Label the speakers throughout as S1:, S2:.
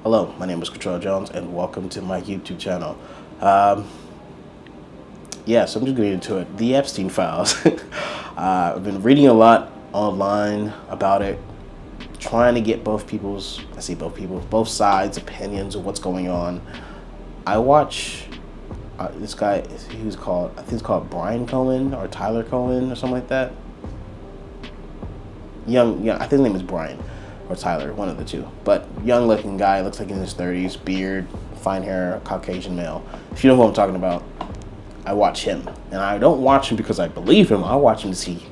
S1: Hello, my name is Control Jones, and welcome to my YouTube channel. Um, so I'm just getting into it. The Epstein files. I've been reading a lot online about it, trying to get both sides' opinions of what's going on. I watch this guy. I think it's called Brian Cohen or Tyler Cohen or something like that. I think his name is Brian or Tyler, one of the two. But young looking guy, looks like in his 30s, beard, fine hair, Caucasian male. If you know who I'm talking about, I watch him. And I don't watch him because I believe him. I watch him to see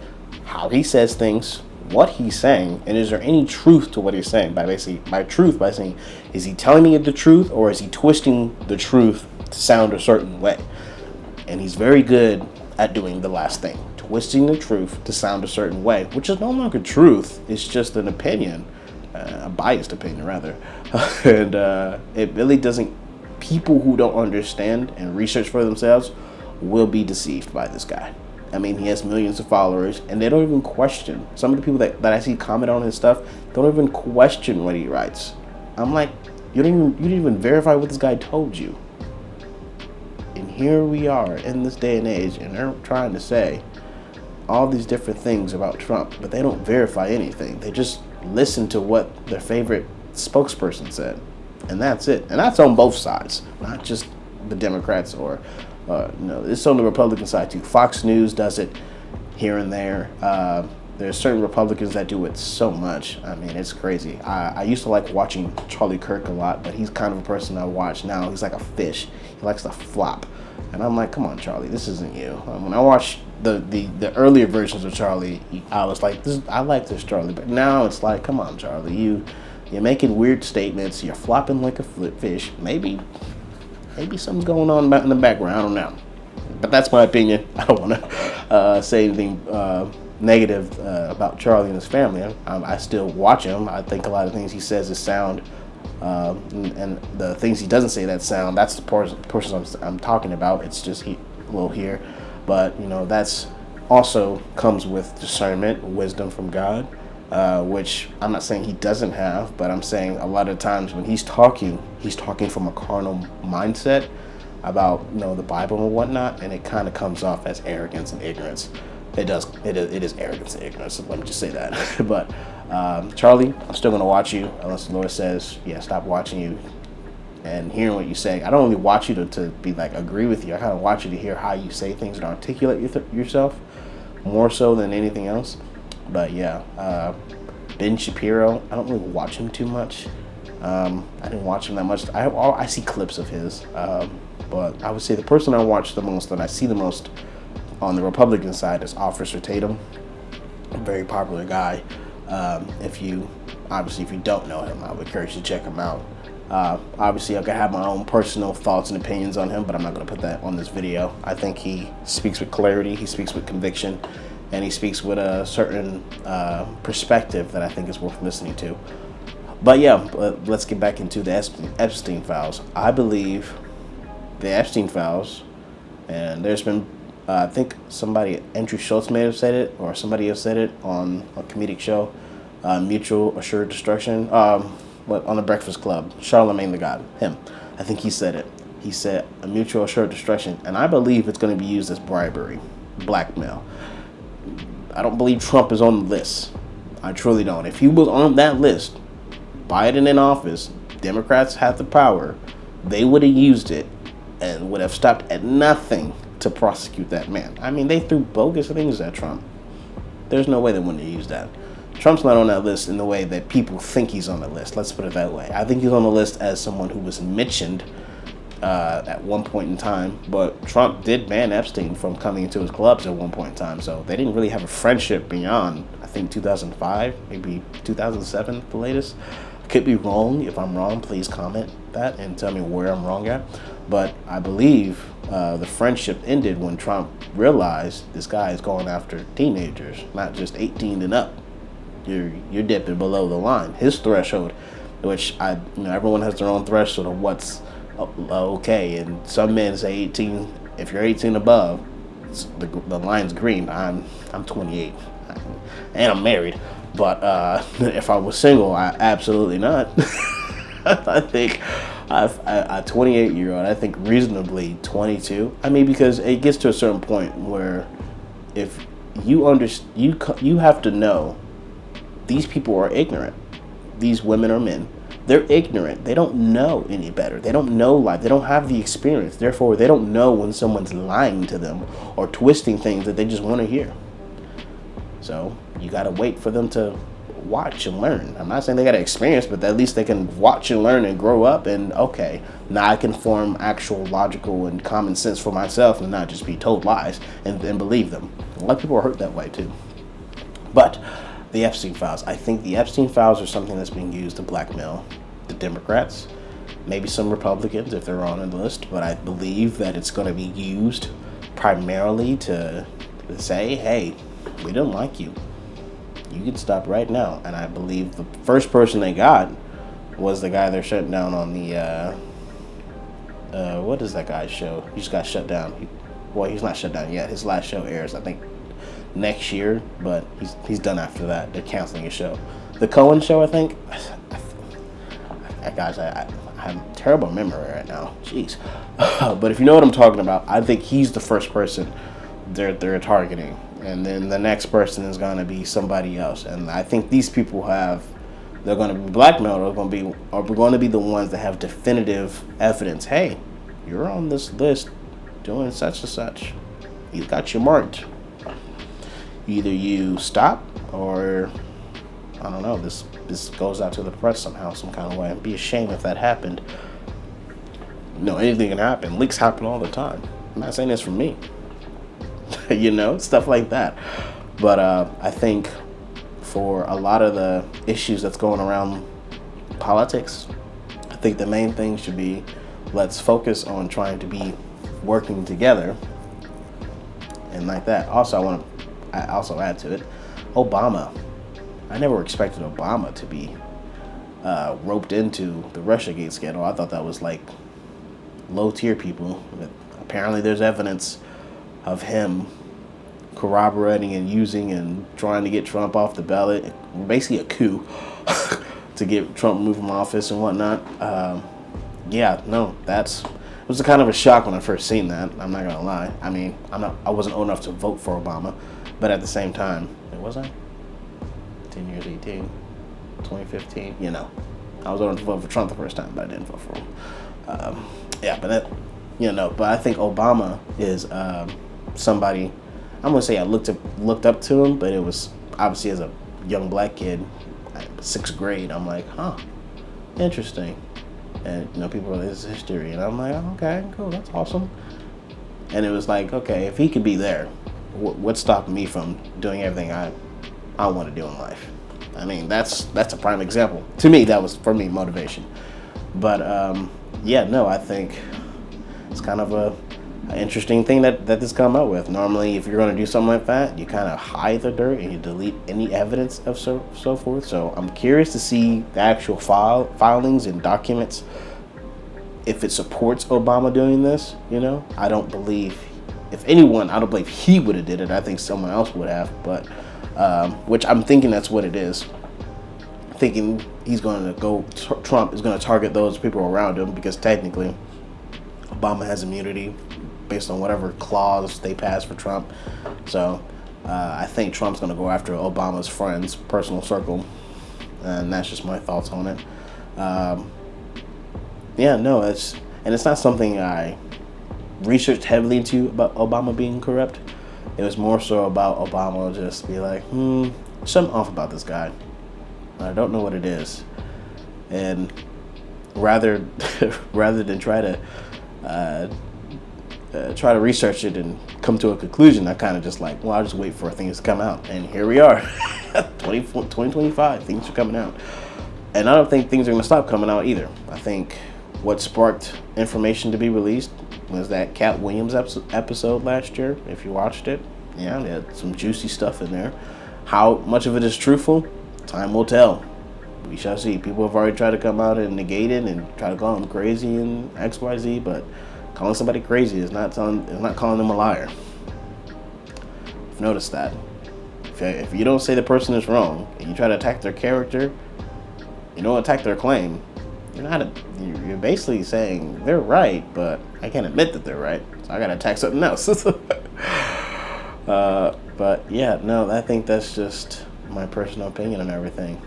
S1: how he says things, what he's saying, and is there any truth to what he's saying. By saying, is he telling me the truth or is he twisting the truth to sound a certain way? And he's very good at doing the last thing, twisting the truth to sound a certain way, which is no longer truth. It's just an opinion, a biased opinion rather. And it really doesn't. People who don't understand and research for themselves will be deceived by this guy. I mean, he has millions of followers, and they don't even question. Some of the people that I see comment on his stuff don't even question what he writes. I'm like, you didn't even verify what this guy told you. And here we are in this day and age, and they're trying to say all these different things about Trump, but they don't verify anything. They just listen to what their favorite spokesperson said, and that's it. And that's on both sides, not just the Democrats or it's on the Republican side too. Fox News does it here and there. There's certain Republicans that do it so much. I mean, it's crazy. I used to like watching Charlie Kirk a lot, but he's kind of a person I watch now. He's like a fish. He likes to flop. And I'm like, come on, Charlie, this isn't you. When I watched the earlier versions of Charlie, I was like, I like this Charlie. But now it's like, come on, Charlie, you're making weird statements. You're flopping like a fish. Maybe something's going on in the background. I don't know. But that's my opinion. I don't want to say anything negative about Charlie and his family. I still watch him. I think a lot of things he says is sound. And the things he doesn't say that sound, that's the person I'm talking about. It's just a little here. But, that's also comes with discernment, wisdom from God. Which I'm not saying he doesn't have, but I'm saying a lot of times when he's talking from a carnal mindset about the Bible and whatnot, and it kind of comes off as arrogance and ignorance. It is arrogance and ignorance. Let me just say that. But Charlie, I'm still gonna watch you unless the Lord says, yeah, stop watching you and hearing what you say. I don't really watch you to be like agree with you. I kind of watch you to hear how you say things and articulate yourself more so than anything else. But yeah, Ben Shapiro, I don't really watch him too much. I didn't watch him that much. I see clips of his, but I would say the person I watch the most and I see the most on the Republican side is Officer Tatum, a very popular guy. If you don't know him, I would encourage you to check him out. Obviously, I could have my own personal thoughts and opinions on him, but I'm not going to put that on this video. I think he speaks with clarity, he speaks with conviction, and he speaks with a certain perspective that I think is worth listening to. But yeah, let's get back into the Epstein files. I believe the Epstein files, and there's been, I think Andrew Schultz may have said it, or somebody else said it on a comedic show, Mutual Assured Destruction, on the Breakfast Club, Charlemagne the God, him. I think he said it. He said a mutual assured destruction, and I believe it's going to be used as bribery, blackmail. I don't believe Trump is on the list. I truly don't. If he was on that list, Biden in office, Democrats had the power, they would have used it and would have stopped at nothing to prosecute that man. I mean, they threw bogus things at Trump. There's no way they wouldn't have used that. Trump's not on that list in the way that people think he's on the list. Let's put it that way. I think he's on the list as someone who was mentioned at one point in time, but Trump did ban Epstein from coming into his clubs at one point in time, so they didn't really have a friendship beyond, I think, 2005, maybe 2007, the latest. I could be wrong. If I'm wrong, please comment that and tell me where I'm wrong at. But I believe the friendship ended when Trump realized this guy is going after teenagers, not just 18 and up. You're dipping below the line. His threshold, which everyone has their own threshold of what's okay, and some men say 18. If you're 18 above, the line's green. I'm 28, and I'm married. But if I was single, I absolutely not. I think a 28-year-old, I think reasonably 22. I mean, because it gets to a certain point where if you have to know these people are ignorant. These women or men, they're ignorant. They don't know any better. They don't know life. They don't have the experience. Therefore, they don't know when someone's lying to them or twisting things that they just want to hear. So you got to wait for them to watch and learn. I'm not saying they got to experience, but at least they can watch and learn and grow up. And okay, now I can form actual logical and common sense for myself and not just be told lies and believe them. A lot of people are hurt that way too. But the Epstein files. I think the Epstein files are something that's being used to blackmail the Democrats, maybe some Republicans if they're on the list, but I believe that it's going to be used primarily to say, hey, we don't like you. You can stop right now. And I believe the first person they got was the guy they're shutting down on the, what is that guy's show? He just got shut down. He's not shut down yet. His last show airs, I think, next year, but he's done after that. They're canceling his show. The Cohen show, I think. Guys, I have terrible memory right now. Jeez. But if you know what I'm talking about, I think he's the first person they're targeting, and then the next person is going to be somebody else. And I think these people they're going to be blackmailed, or we're going to be the ones that have definitive evidence. Hey, you're on this list doing such and such. You got you marked. Either you stop, or I don't know, this goes out to the press somehow, some kind of way. It'd be a shame if that happened. Anything can happen. Leaks happen all the time. I'm not saying this for me. Stuff like that. But I think for a lot of the issues that's going around politics, I think the main thing should be, let's focus on trying to be working together. And like that. Also, I also add to it, Obama. I never expected Obama to be roped into the Russiagate scandal. I thought that was like low-tier people. But apparently there's evidence of him corroborating and using and trying to get Trump off the ballot. Basically a coup to get Trump removed from office and whatnot. It was a kind of a shock when I first seen that. I'm not gonna lie. I mean, I wasn't old enough to vote for Obama. But at the same time, was I? 10 years, 18, 2015, I was going to vote for Trump the first time, but I didn't vote for him. But I think Obama is somebody, I'm going to say I looked up to him, but it was obviously as a young black kid, sixth grade, I'm like, interesting. And, people were like, this is history. And I'm like, okay, cool, that's awesome. And it was like, okay, if he could be there, what's stopping me from doing everything I want to do in life? I mean, that's a prime example. To me, that was, for me, motivation. But, I think it's kind of an interesting thing that this come out with. Normally, if you're going to do something like that, you kind of hide the dirt and you delete any evidence of so forth. So I'm curious to see the actual filings and documents, if it supports Obama doing this. I don't believe, if anyone, I don't believe he would have did it. I think someone else would have, but which I'm thinking that's what it is. Thinking he's going to go, Trump is going to target those people around him, because technically Obama has immunity based on whatever clause they pass for Trump. So I think Trump's going to go after Obama's friends, personal circle, and that's just my thoughts on it. It's not something I researched heavily into about Obama being corrupt. It was more so about Obama just be like, something off about this guy. I don't know what it is. And rather than try to research it and come to a conclusion, I kind of just like, I'll just wait for things to come out. And here we are, 2025, things are coming out. And I don't think things are going to stop coming out either. I think what sparked information to be released was that Cat Williams episode last year. If you watched it, they had some juicy stuff in there. How much of it is truthful? Time will tell. We shall see. People have already tried to come out and negate it and try to call him crazy and XYZ, but calling somebody crazy is not calling them a liar. I've noticed that. If you don't say the person is wrong and you try to attack their character, you don't attack their claim, you're basically saying they're right, but I can't admit that they're right, so I gotta attack something else. But yeah, no, I think that's just my personal opinion on everything.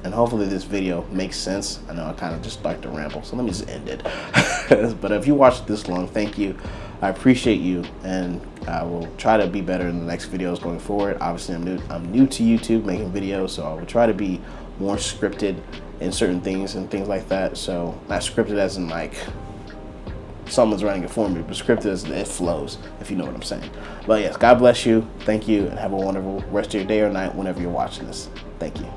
S1: And hopefully this video makes sense. I know I kind of just like to ramble, so let me just end it. But if you watched this long, thank you. I appreciate you, and I will try to be better in the next videos going forward. Obviously, I'm new to YouTube making videos, so I will try to be more scripted in certain things and things like that. So not scripted as in like someone's running it for me, but scripted as it flows, if you know what I'm saying. But yes, God bless you. Thank you, and have a wonderful rest of your day or night whenever you're watching this. Thank you.